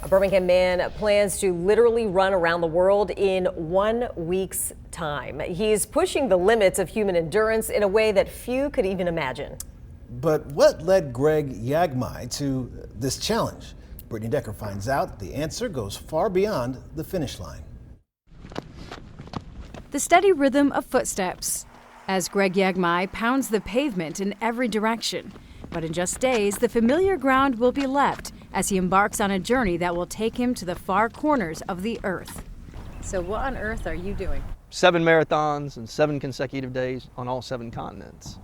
A Birmingham man plans to literally run around the world in 1 week's time. He's pushing the limits of human endurance in a way that few could even imagine. But what led Greg Yagmai to this challenge? Brittany Decker finds out the answer goes far beyond the finish line. The steady rhythm of footsteps as Greg Yagmai pounds the pavement in every direction. But in just days, the familiar ground will be left as he embarks on a journey that will take him to the far corners of the earth. So what on earth are you doing? 7 marathons and 7 consecutive days on all 7 continents.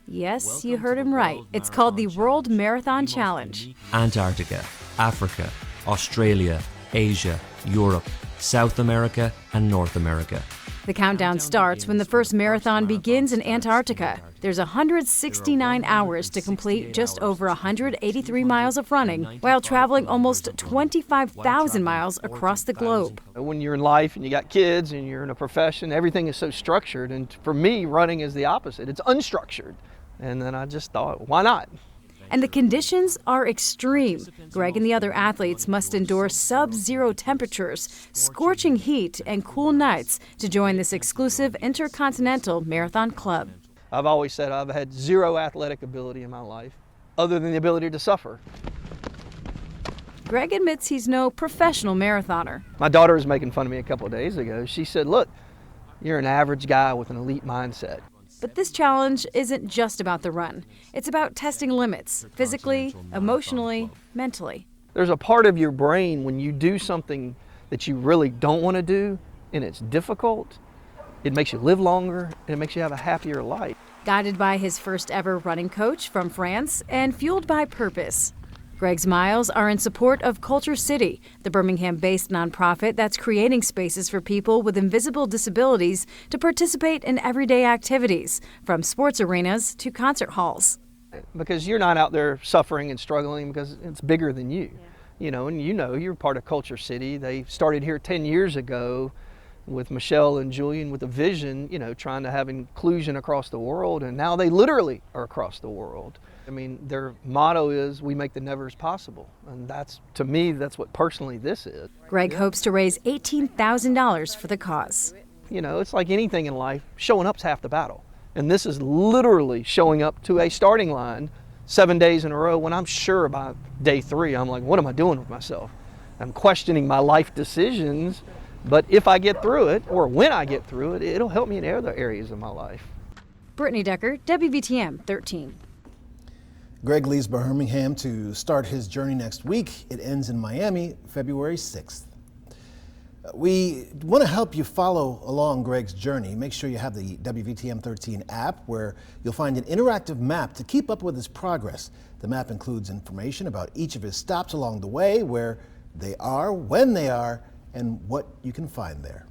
Yes, you heard him right. It's called the World Marathon Challenge. Antarctica, Africa, Australia, Asia, Europe, South America, and North America. The countdown starts when the first marathon begins in Antarctica. There's 169 hours to complete just over 183 miles of running while traveling almost 25,000 miles across the globe. When you're in life and you got kids and you're in a profession, everything is so structured. And for me, running is the opposite. It's unstructured. And then I just thought, why not? And the conditions are extreme. Greg and the other athletes must endure sub-zero temperatures, scorching heat, and cool nights to join this exclusive intercontinental marathon club. I've always said I've had 0 athletic ability in my life, other than the ability to suffer. Greg admits he's no professional marathoner. My daughter was making fun of me a couple of days ago. She said, look, you're an average guy with an elite mindset. But this challenge isn't just about the run. It's about testing limits, physically, emotionally, mentally. There's a part of your brain when you do something that you really don't want to do and it's difficult, it makes you live longer and it makes you have a happier life. Guided by his first ever running coach from France and fueled by purpose, Greg's miles are in support of Culture City, the Birmingham-based nonprofit that's creating spaces for people with invisible disabilities to participate in everyday activities, from sports arenas to concert halls. Because you're not out there suffering and struggling because it's bigger than you. You know, and you're part of Culture City. They started here 10 years ago with Michelle and Julian with a vision, trying to have inclusion across the world, and now they literally are across the world. I mean, their motto is, we make the nevers possible. And to me, that's what personally this is. Greg hopes to raise $18,000 for the cause. It's like anything in life, showing up's half the battle. And this is literally showing up to a starting line 7 days in a row when I'm sure by day 3, I'm like, what am I doing with myself? I'm questioning my life decisions, but if I get through it, or when I get through it, it'll help me in other areas of my life. Brittany Decker, WVTM 13. Greg leaves Birmingham to start his journey next week. It ends in Miami, February 6th. We want to help you follow along Greg's journey. Make sure you have the WVTM 13 app, where you'll find an interactive map to keep up with his progress. The map includes information about each of his stops along the way, where they are, when they are, and what you can find there.